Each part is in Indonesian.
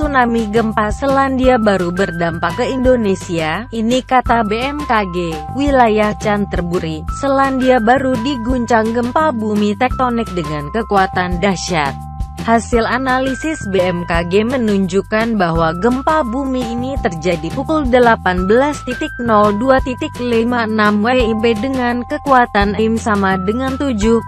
tsunami gempa Selandia Baru berdampak ke Indonesia. Ini kata BMKG. Wilayah Canterbury, Selandia Baru diguncang gempa bumi tektonik dengan kekuatan dahsyat. Hasil analisis BMKG menunjukkan bahwa gempa bumi ini terjadi pukul 18.02.56 WIB dengan kekuatan IM sama dengan 7,9.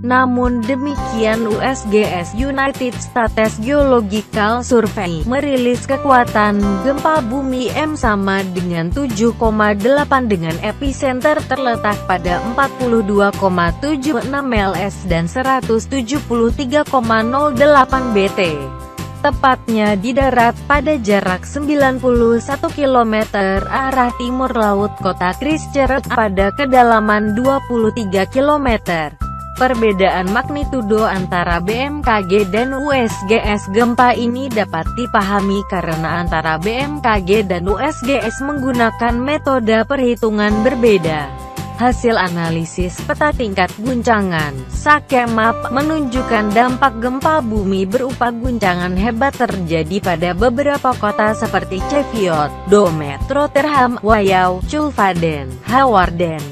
Namun demikian USGS United States Geological Survey merilis kekuatan gempa bumi M sama dengan 7,8 dengan epicenter terletak pada 42,76 ls dan 173,08 BT. Tepatnya di darat pada jarak 91 km arah timur laut kota Christchurch pada kedalaman 23 km. Perbedaan magnitudo antara BMKG dan USGS gempa ini dapat dipahami karena antara BMKG dan USGS menggunakan metode perhitungan berbeda. Hasil analisis peta tingkat guncangan (SAKEMAP) menunjukkan dampak gempa bumi berupa guncangan hebat terjadi pada beberapa kota seperti Sheffield, Domet, Rotherham, Wayau, Culvaden, Hawarden,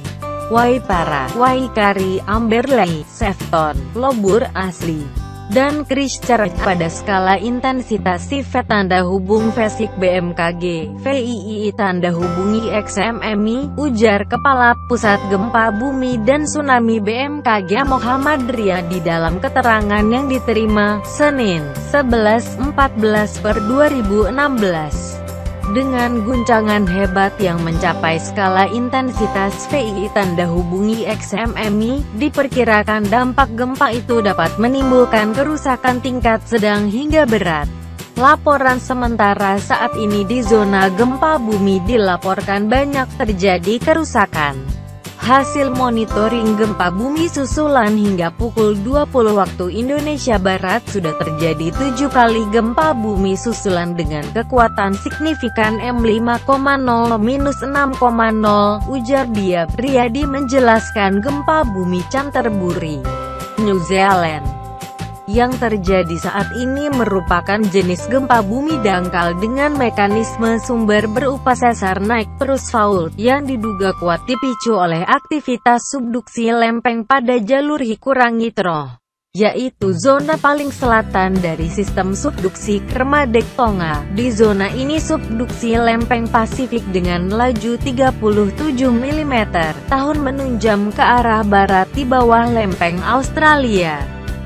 Waipara, Waikari, Amberley, Sefton, Lobur Asli, dan Christchurch. Pada skala intensitas SIV tanda hubung FESIK BMKG, VII tanda hubungi XMMI, ujar Kepala Pusat Gempa Bumi dan Tsunami BMKG Muhammad Riyadi dalam keterangan yang diterima Senin, 11/14/2016. Dengan guncangan hebat yang mencapai skala intensitas VII tanda hubungi XMMI, diperkirakan dampak gempa itu dapat menimbulkan kerusakan tingkat sedang hingga berat. Laporan sementara saat ini di zona gempa bumi dilaporkan banyak terjadi kerusakan. Hasil monitoring gempa bumi susulan hingga pukul 20 waktu Indonesia Barat sudah terjadi 7 kali gempa bumi susulan dengan kekuatan signifikan M5,0-6,0, ujar dia. Riyadi menjelaskan gempa bumi Canterbury, New Zealand, yang terjadi saat ini merupakan jenis gempa bumi dangkal dengan mekanisme sumber berupa sesar naik terus fault, yang diduga kuat dipicu oleh aktivitas subduksi lempeng pada jalur Hikurangi-Troh, yaitu zona paling selatan dari sistem subduksi Kermadec Tonga. Di zona ini subduksi lempeng Pasifik dengan laju 37 mm tahun menunjam ke arah barat di bawah lempeng Australia.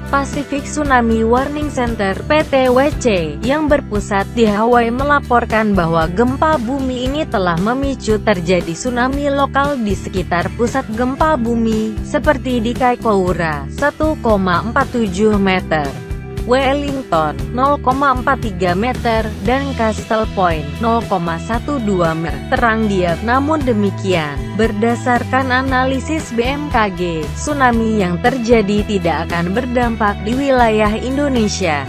Pacific Tsunami Warning Center (PTWC) yang berpusat di Hawaii melaporkan bahwa gempa bumi ini telah memicu terjadi tsunami lokal di sekitar pusat gempa bumi, seperti di Kaikoura, 1,47 meter, Wellington, 0,43 meter, dan Castle Point, 0,12 meter, terang dia. Namun demikian, berdasarkan analisis BMKG, tsunami yang terjadi tidak akan berdampak di wilayah Indonesia.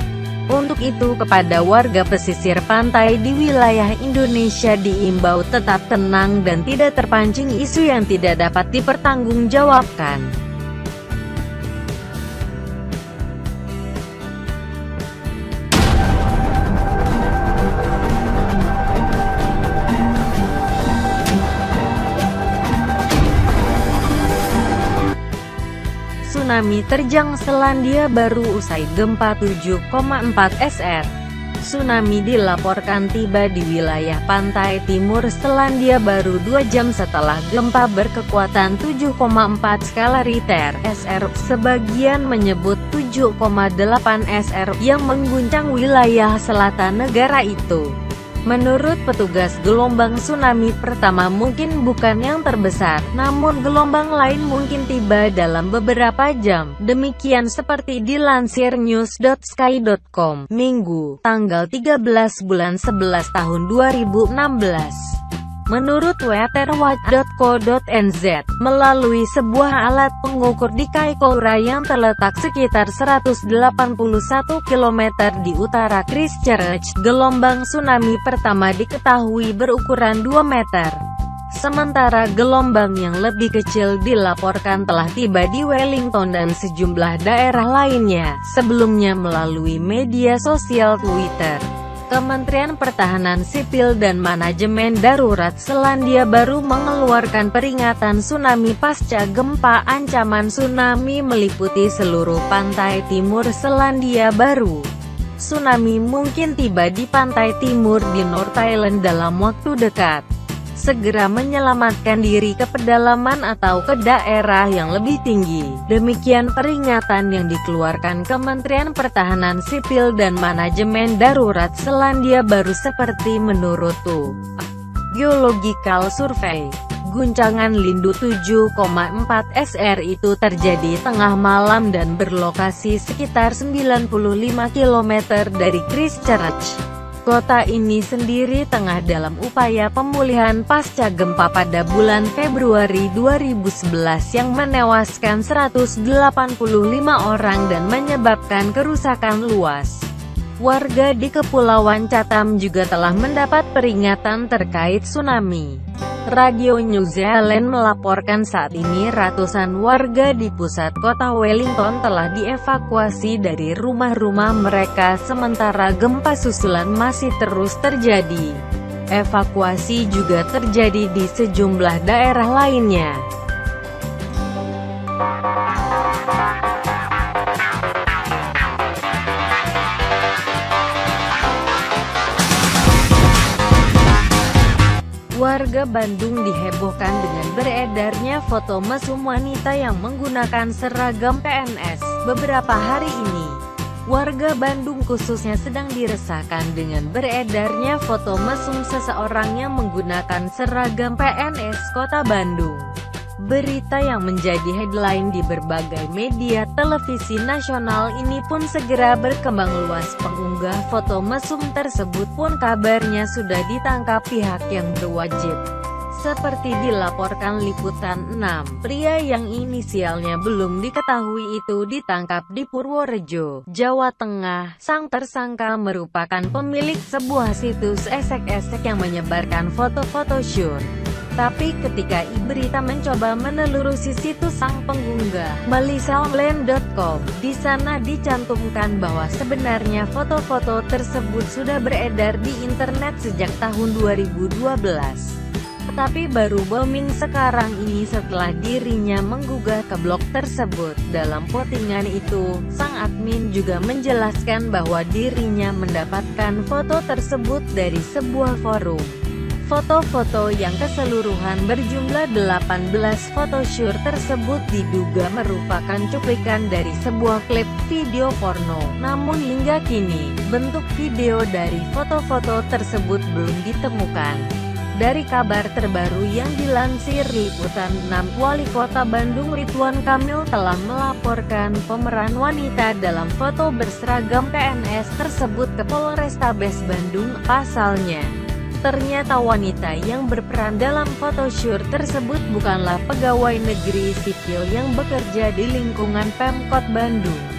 Untuk itu kepada warga pesisir pantai di wilayah Indonesia diimbau tetap tenang dan tidak terpancing isu yang tidak dapat dipertanggungjawabkan. Tsunami terjang Selandia Baru usai gempa 7,4 SR. Tsunami dilaporkan tiba di wilayah pantai timur Selandia Baru 2 jam setelah gempa berkekuatan 7,4 skala Richter (SR). Sebagian menyebut 7,8 SR yang mengguncang wilayah selatan negara itu. Menurut petugas, gelombang tsunami pertama mungkin bukan yang terbesar, namun gelombang lain mungkin tiba dalam beberapa jam. Demikian seperti dilansir news.sky.com, Minggu, tanggal 13 bulan 11 tahun 2016. Menurut weatherwatch.co.nz, melalui sebuah alat pengukur di Kaikoura yang terletak sekitar 181 km di utara Christchurch, gelombang tsunami pertama diketahui berukuran 2 meter. Sementara gelombang yang lebih kecil dilaporkan telah tiba di Wellington dan sejumlah daerah lainnya. Sebelumnya melalui media sosial Twitter, Kementerian Pertahanan Sipil dan Manajemen Darurat Selandia Baru mengeluarkan peringatan tsunami pasca gempa. Ancaman tsunami meliputi seluruh pantai timur Selandia Baru. Tsunami mungkin tiba di pantai timur di North Thailand dalam waktu dekat. Segera menyelamatkan diri ke pedalaman atau ke daerah yang lebih tinggi. Demikian peringatan yang dikeluarkan Kementerian Pertahanan Sipil dan Manajemen Darurat Selandia Baru seperti menurut Geological Survey. Guncangan lindung 7,4 SR itu terjadi tengah malam dan berlokasi sekitar 95 km dari Christchurch. Kota ini sendiri tengah dalam upaya pemulihan pasca gempa pada bulan Februari 2011 yang menewaskan 185 orang dan menyebabkan kerusakan luas. Warga di Kepulauan Chatham juga telah mendapat peringatan terkait tsunami. Radio New Zealand melaporkan saat ini ratusan warga di pusat kota Wellington telah dievakuasi dari rumah-rumah mereka sementara gempa susulan masih terus terjadi. Evakuasi juga terjadi di sejumlah daerah lainnya. Warga Bandung dihebohkan dengan beredarnya foto mesum wanita yang menggunakan seragam PNS. Beberapa hari ini, warga Bandung khususnya sedang diresahkan dengan beredarnya foto mesum seseorang yang menggunakan seragam PNS Kota Bandung. Berita yang menjadi headline di berbagai media televisi nasional ini pun segera berkembang luas. Pengunggah foto mesum tersebut pun kabarnya sudah ditangkap pihak yang berwajib. Seperti dilaporkan Liputan 6, pria yang inisialnya belum diketahui itu ditangkap di Purworejo, Jawa Tengah. Sang tersangka merupakan pemilik sebuah situs esek-esek yang menyebarkan foto-foto syur. Tapi ketika berita mencoba menelusuri situs sang pengunggah, malisaonline.com, di sana dicantumkan bahwa sebenarnya foto-foto tersebut sudah beredar di internet sejak tahun 2012. Tapi baru booming sekarang ini setelah dirinya menggugah ke blog tersebut. Dalam postingan itu, sang admin juga menjelaskan bahwa dirinya mendapatkan foto tersebut dari sebuah forum. Foto-foto yang keseluruhan berjumlah 18 foto syur tersebut diduga merupakan cuplikan dari sebuah klip video porno. Namun hingga kini, bentuk video dari foto-foto tersebut belum ditemukan. Dari kabar terbaru yang dilansir Liputan 6, Wali Kota Bandung Ridwan Kamil telah melaporkan pemeran wanita dalam foto berseragam PNS tersebut ke Polrestabes Bandung. Pasalnya, ternyata wanita yang berperan dalam foto syur tersebut bukanlah pegawai negeri sipil yang bekerja di lingkungan Pemkot Bandung.